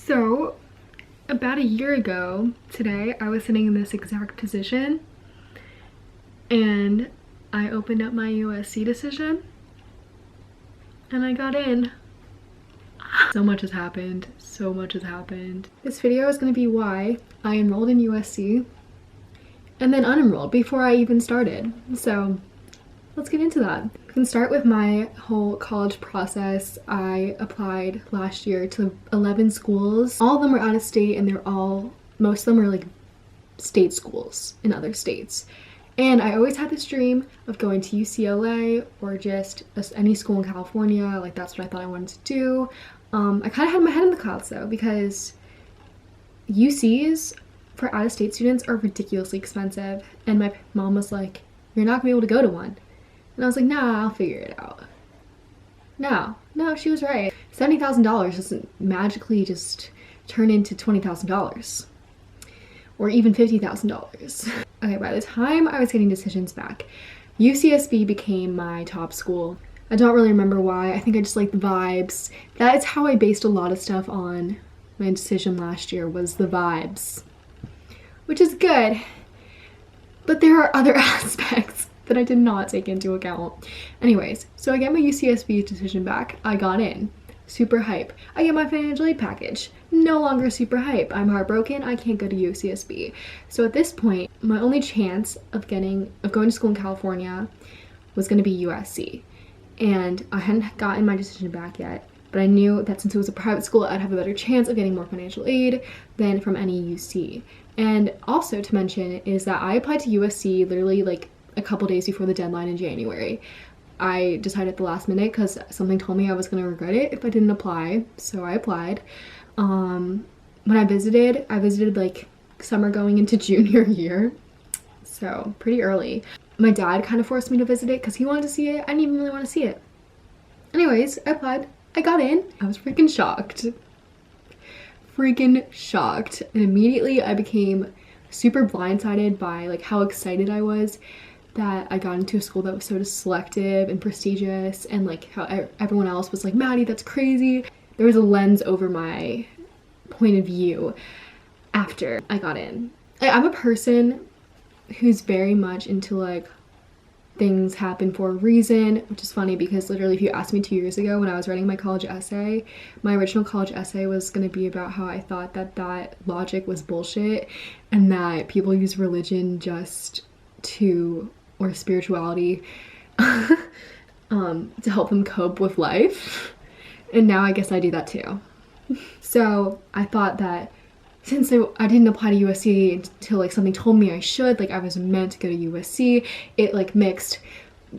So about a year ago today, I was sitting in this exact position and I opened up my USC decision and I got in. So much has happened. So much has happened. This video is going to be why I enrolled in USC and then unenrolled before I even started. So let's get into that. We can start with my whole college process. I applied last year to 11 schools. All of them were out of state and most of them were like state schools in other states. And I always had this dream of going to UCLA or just any school in California. Like that's what I thought I wanted to do. I kind of had my head in the clouds though, because UCs for out-of-state students are ridiculously expensive. And my mom was like, you're not gonna be able to go to one. And I was like, nah, I'll figure it out. No, she was right. $70,000 doesn't magically just turn into $20,000 or even $50,000. Okay, by the time I was getting decisions back, UCSB became my top school. I don't really remember why. I think I just liked the vibes. That is how I based a lot of stuff on my decision last year, was the vibes, which is good. But there are other aspects that I did not take into account. Anyways, so I get my UCSB decision back. I got in. Super hype. I get my financial aid package. No longer super hype. I'm heartbroken. I can't go to UCSB. So at this point, my only chance of going to school in California was going to be USC. And I hadn't gotten my decision back yet, but I knew that since it was a private school, I'd have a better chance of getting more financial aid than from any UC. And also to mention is that I applied to USC literally like a couple days before the deadline in January. I decided at the last minute because something told me I was going to regret it if I didn't apply, so I applied. When I visited like summer going into junior year, so pretty early. My dad kind of forced me to visit it because he wanted to see it. I didn't even really want to see it. Anyways, I applied. I got in. I was freaking shocked. And immediately I became super blindsided by like how excited I was that I got into a school that was so selective and prestigious, and like how everyone else was like, Maddie, that's crazy. There was a lens over my point of view after I got in. I'm a person who's very much into like things happen for a reason, which is funny because literally if you asked me 2 years ago when I was writing my college essay, my original college essay was going to be about how I thought that logic was bullshit and that people use religion just to, or spirituality to help them cope with life. And now I guess I do that too. So I thought that since I didn't apply to USC until like something told me I should, like I was meant to go to USC, it like mixed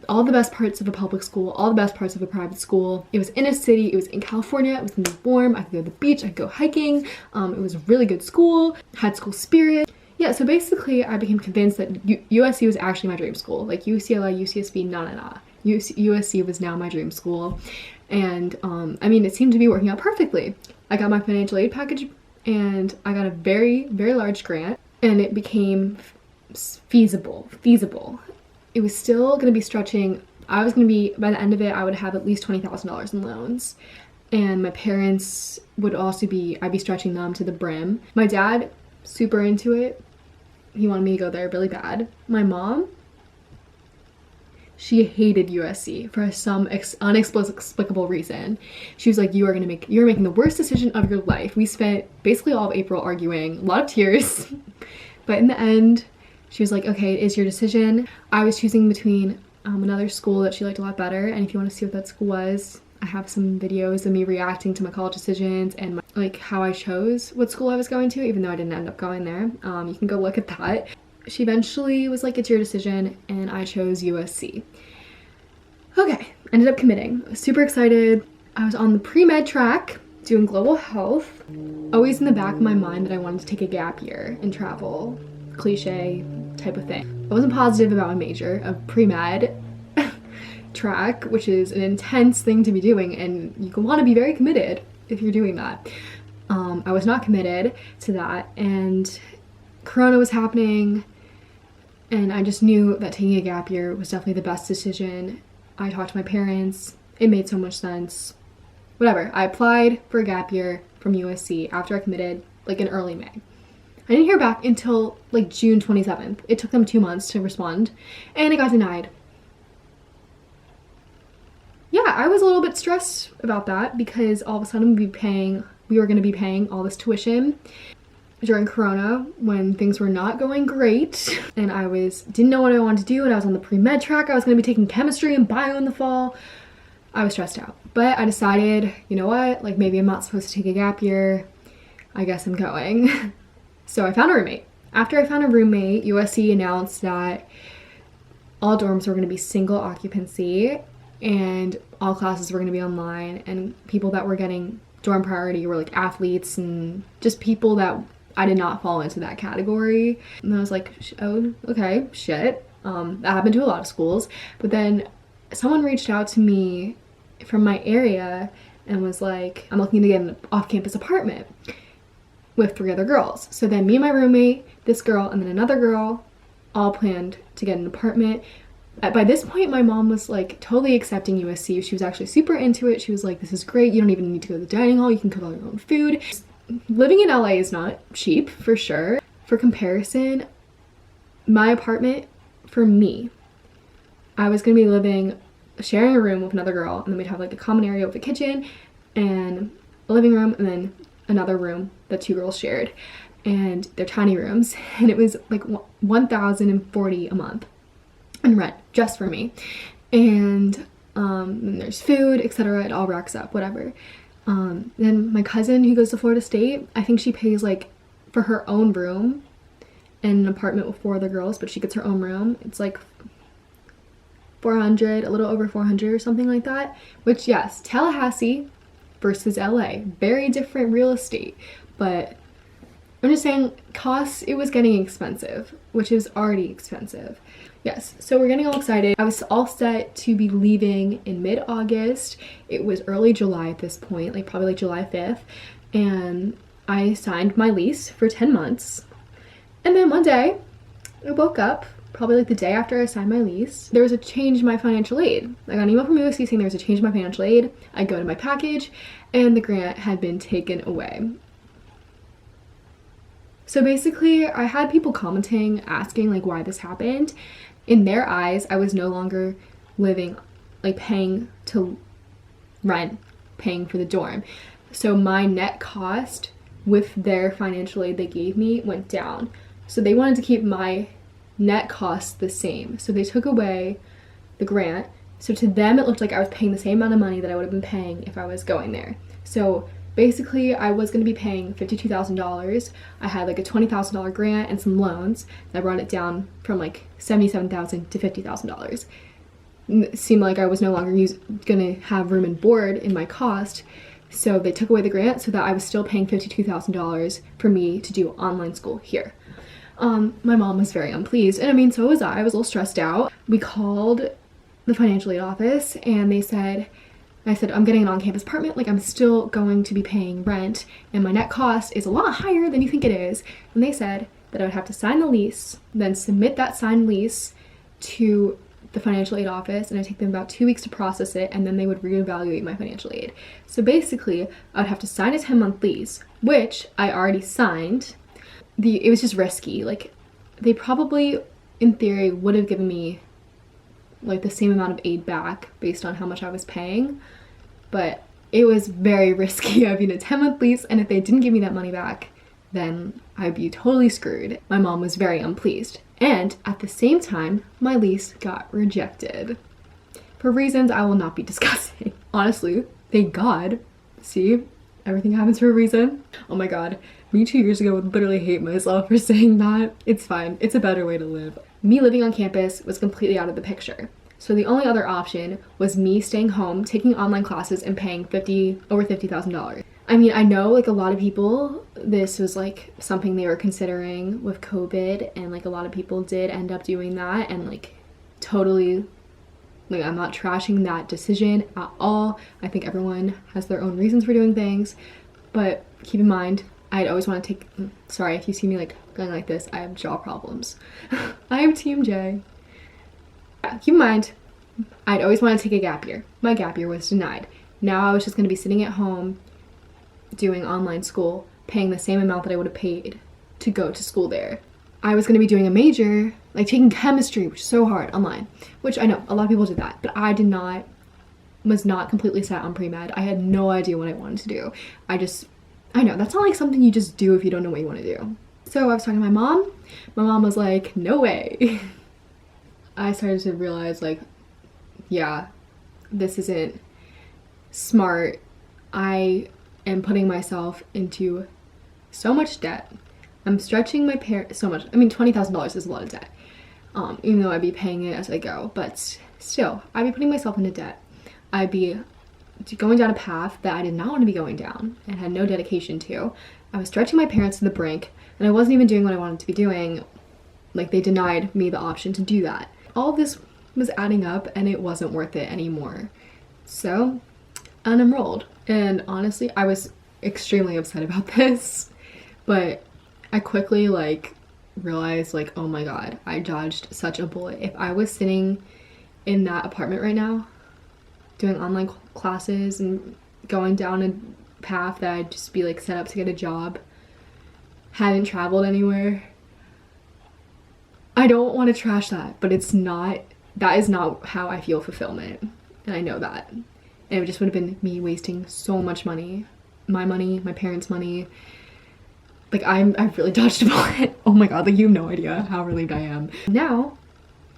all the best parts of a public school, all the best parts of a private school. It was in a city, it was in California, it was gonna be warm, I could go to the beach, I could go hiking. It was a really good school, had school spirit. Yeah, so basically I became convinced that USC was actually my dream school. Like UCLA, UCSB, nah. USC was now my dream school. And I mean, it seemed to be working out perfectly. I got my financial aid package and I got a very, very large grant and it became feasible. It was still gonna be stretching. I was gonna be, by the end of it, I would have at least $20,000 in loans. And my parents would also I'd be stretching them to the brim. My dad, super into it. He wanted me to go there really bad. My mom, she hated USC for some inexplicable reason. She was like, you're making the worst decision of your life. We spent basically all of April arguing, a lot of tears. But in the end, she was like, okay, it is your decision. I was choosing between another school that she liked a lot better. And if you want to see what that school was, I have some videos of me reacting to my college decisions and like how I chose what school I was going to, even though I didn't end up going there. You can go look at that. She eventually was like, it's your decision, and I chose USC. Okay, ended up committing. I was super excited. I was on the pre-med track doing global health. Always in the back of my mind that I wanted to take a gap year and travel. Cliche type of thing. I wasn't positive about my major of pre-med track, which is an intense thing to be doing, and you can want to be very committed if you're doing that. I was not committed to that, and Corona was happening, and I just knew that taking a gap year was definitely the best decision. I talked to my parents, it made so much sense. Whatever, I applied for a gap year, from USC after I committed like in early May. I didn't hear back until like June 27th. It took them 2 months to respond and it got denied. Yeah, I was a little bit stressed about that because all of a sudden we were going to be paying all this tuition during Corona when things were not going great, and I didn't know what I wanted to do, and I was on the pre-med track. I was going to be taking chemistry and bio in the fall. I was stressed out, but I decided, you know what, like maybe I'm not supposed to take a gap year. I guess I'm going. So I found a roommate. After I found a roommate, USC announced that all dorms were going to be single occupancy and all classes were going to be online, and people that were getting dorm priority were like athletes and just people that I did not fall into that category. And I was like, oh, okay, shit. That happened to a lot of schools. But then someone reached out to me from my area and was like, I'm looking to get an off-campus apartment with 3 other girls. So then me and my roommate, this girl, and then another girl all planned to get an apartment. By this point, my mom was like totally accepting USC. She was actually super into it. She was like, this is great. You don't even need to go to the dining hall. You can cook all your own food. Living in LA is not cheap, for sure. For comparison, my apartment, for me, I was gonna be sharing a room with another girl, and then we'd have like a common area with a kitchen and a living room, and then another room that 2 girls shared, and they're tiny rooms, and it was like $1,040 a month in rent just for me. And then there's food, etc. It all racks up, whatever. Then my cousin who goes to Florida State, I think she pays like for her own room in an apartment with 4 other girls, but she gets her own room. It's like 400, a little over 400 or something like that. Which, yes, Tallahassee versus LA, very different real estate, but I'm just saying costs, it was getting expensive, which is already expensive. Yes, so we're getting all excited. I was all set to be leaving in mid-August. It was early July at this point, like probably like July 5th, and I signed my lease for 10 months. And then one day, I woke up, probably like the day after I signed my lease, there was a change in my financial aid. I got an email from USC saying there was a change in my financial aid. I go to my package, and the grant had been taken away. So basically, I had people commenting, asking like why this happened. In their eyes, I was no longer living, like paying to rent, paying for the dorm. So my net cost with their financial aid they gave me went down. So they wanted to keep my net costs the same. So they took away the grant. So to them, it looked like I was paying the same amount of money that I would have been paying if I was going there. So basically, I was going to be paying $52,000. I had like a $20,000 grant and some loans that brought it down from like $77,000 to $50,000. It seemed like I was no longer going to have room and board in my cost. So they took away the grant so that I was still paying $52,000 for me to do online school here. My mom was very unpleased, and I mean, so was I. I was a little stressed out. We called the financial aid office and I said, I'm getting an on-campus apartment, like I'm still going to be paying rent and my net cost is a lot higher than you think it is. And they said that I would have to sign the lease, then submit that signed lease to the financial aid office, and it'd take them about 2 weeks to process it, and then they would reevaluate my financial aid. So basically, I would have to sign a 10-month lease, which I already signed. It was just risky. Like, they probably, in theory, would have given me like the same amount of aid back based on how much I was paying, but it was very risky having a 10-month lease, and if they didn't give me that money back, then I'd be totally screwed. My mom was very unpleased, and at the same time, my lease got rejected for reasons I will not be discussing. Honestly, thank God. See, everything happens for a reason. Oh my God, me 2 years ago would literally hate myself for saying that. It's fine, it's a better way to live. Me living on campus was completely out of the picture. So the only other option was me staying home, taking online classes, and paying over $50,000. I mean, I know like a lot of people, this was like something they were considering with COVID, and like a lot of people did end up doing that, and like totally, like I'm not trashing that decision at all. I think everyone has their own reasons for doing things, but keep in mind, I'd always want to take, sorry if you see me like going like this, I have jaw problems. I am Team J. Yeah, keep in mind, I'd always want to take a gap year. My gap year was denied. Now I was just going to be sitting at home doing online school, paying the same amount that I would have paid to go to school there. I was going to be doing a major, like taking chemistry, which is so hard online, which I know a lot of people did that, but I was not completely set on pre-med. I had no idea what I wanted to do. I know that's not like something you just do if you don't know what you want to do. So I was talking to my mom. My mom was like, no way. I started to realize, like, yeah, this isn't smart. I am putting myself into so much debt. I'm stretching my parents so much. I mean, $20,000 is a lot of debt, even though I'd be paying it as I go, but still, I'd be putting myself into debt. I'd be going down a path that I did not want to be going down and had no dedication to. I was stretching my parents to the brink, and I wasn't even doing what I wanted to be doing. Like, they denied me the option to do that. All this was adding up, and it wasn't worth it anymore. So, unenrolled. And honestly, I was extremely upset about this, but I quickly, like, realized, like, oh my god, I dodged such a bullet. If I was sitting in that apartment right now, doing online classes and going down a path that I'd just be, like, set up to get a job, hadn't traveled anywhere, I don't want to trash that, but that is not how I feel fulfillment, and I know that. And it just would have been me wasting so much money, my parents' money. Like, I've really dodged a bullet. Oh my god, like, you have no idea how relieved I am. Now,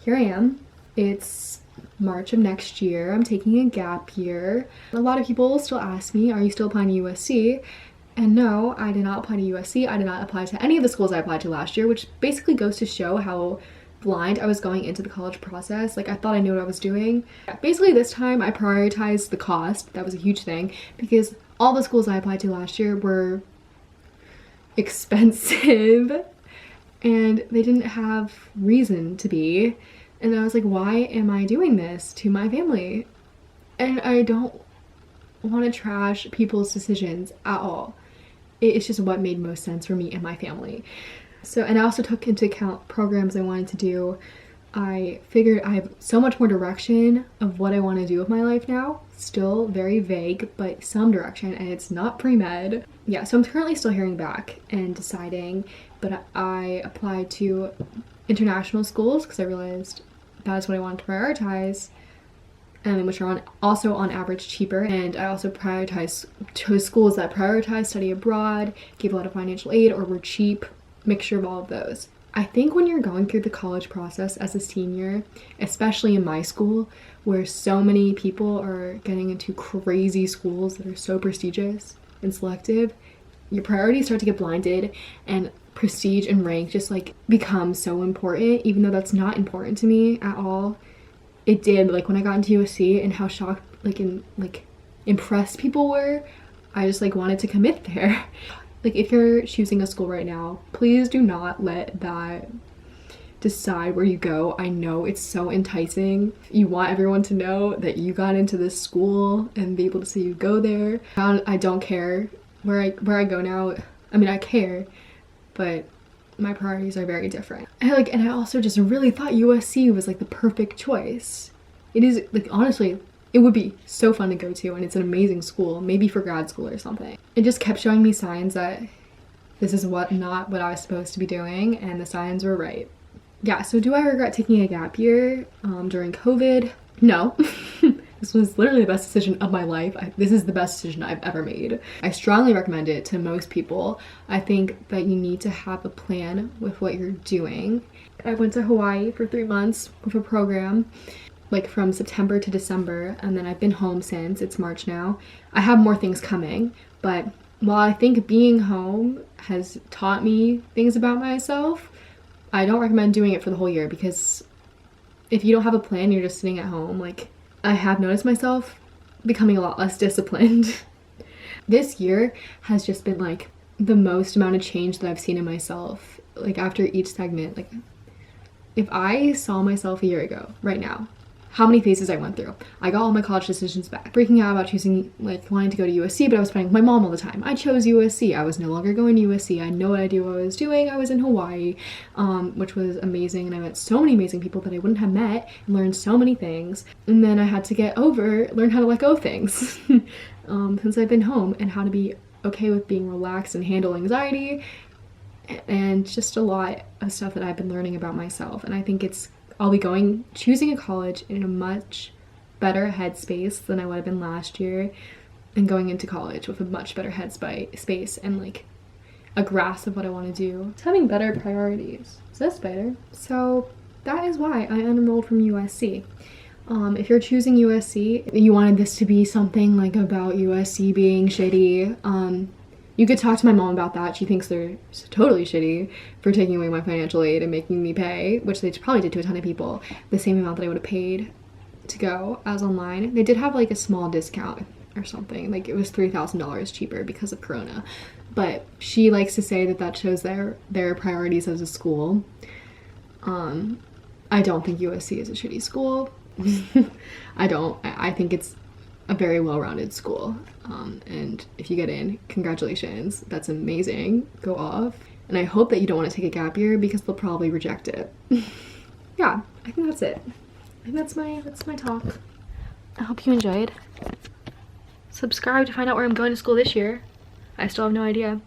here I am. It's March of next year. I'm taking a gap year. A lot of people still ask me, are you still applying to USC? And no, I did not apply to USC. I did not apply to any of the schools I applied to last year, which basically goes to show how blind I was going into the college process. Like, I thought I knew what I was doing. Basically, this time I prioritized the cost. That was a huge thing, because all the schools I applied to last year were expensive and they didn't have reason to be. And I was like, why am I doing this to my family? And I don't want to trash people's decisions at all. It's just what made most sense for me and my family. So, and I also took into account programs I wanted to do. I figured I have so much more direction of what I want to do with my life now. Still very vague, but some direction, and it's not pre-med. Yeah, so I'm currently still hearing back and deciding, but I applied to international schools because I realized that's what I wanted to prioritize, which are also on average cheaper. And I also prioritized schools that prioritize study abroad, gave a lot of financial aid, or were cheap, mixture of all of those. I think when you're going through the college process as a senior, especially in my school, where so many people are getting into crazy schools that are so prestigious and selective, your priorities start to get blinded, and prestige and rank just, like, become so important, even though that's not important to me at all. It did, like, when I got into USC and how shocked, impressed people were, I just, like, wanted to commit there. Like, if you're choosing a school right now, please do not let that decide where you go. I know it's so enticing. You want everyone to know that you got into this school and be able to see you go there. I don't care where I go now. I mean, I care, but my priorities are very different. And I also just really thought USC was, like, the perfect choice. It is, like, honestly, it would be so fun to go to, and it's an amazing school, maybe for grad school or something. It just kept showing me signs that this is not what I was supposed to be doing, and the signs were right. Yeah, so do I regret taking a gap year during COVID? No. This was literally the best decision of my life. This is the best decision I've ever made. I strongly recommend it to most people. I think that you need to have a plan with what you're doing. I went to Hawaii for 3 months with a program, like from September to December, and then I've been home since. It's March now. I have more things coming, but while I think being home has taught me things about myself, I don't recommend doing it for the whole year, because if you don't have a plan, you're just sitting at home. Like, I have noticed myself becoming a lot less disciplined. This year has just been, like, the most amount of change that I've seen in myself. Like, after each segment, like, if I saw myself a year ago, right now, how many phases I went through. I got all my college decisions back. Freaking out about choosing, like, wanting to go to USC, but I was fighting with my mom all the time. I chose USC. I was no longer going to USC. I had no idea what I was doing. I was in Hawaii, which was amazing, and I met so many amazing people that I wouldn't have met, and learned so many things. And then I had to learn how to let go of things since I've been home, and how to be okay with being relaxed and handle anxiety, and just a lot of stuff that I've been learning about myself. And I think I'll be choosing a college in a much better headspace than I would have been last year, and going into college with a much better headspace and like a grasp of what I want to do. It's having better priorities. Is this better? So that is why I unenrolled from USC. If you're choosing USC, you wanted this to be something like about USC being shitty, you could talk to my mom about that. She thinks they're totally shitty for taking away my financial aid and making me pay, which they probably did to a ton of people, the same amount that I would have paid to go as online. They did have like a small discount or something, like it was $3,000 cheaper because of Corona. But she likes to say that that shows their priorities as a school. I don't think USC is a shitty school. I don't. I think it's a very well-rounded school, and if you get in, congratulations, that's amazing, go off. And I hope that you don't want to take a gap year because they'll probably reject it. Yeah, I think that's it. I think that's my talk. I hope you enjoyed. Subscribe to find out where I'm going to school this year. I still have no idea.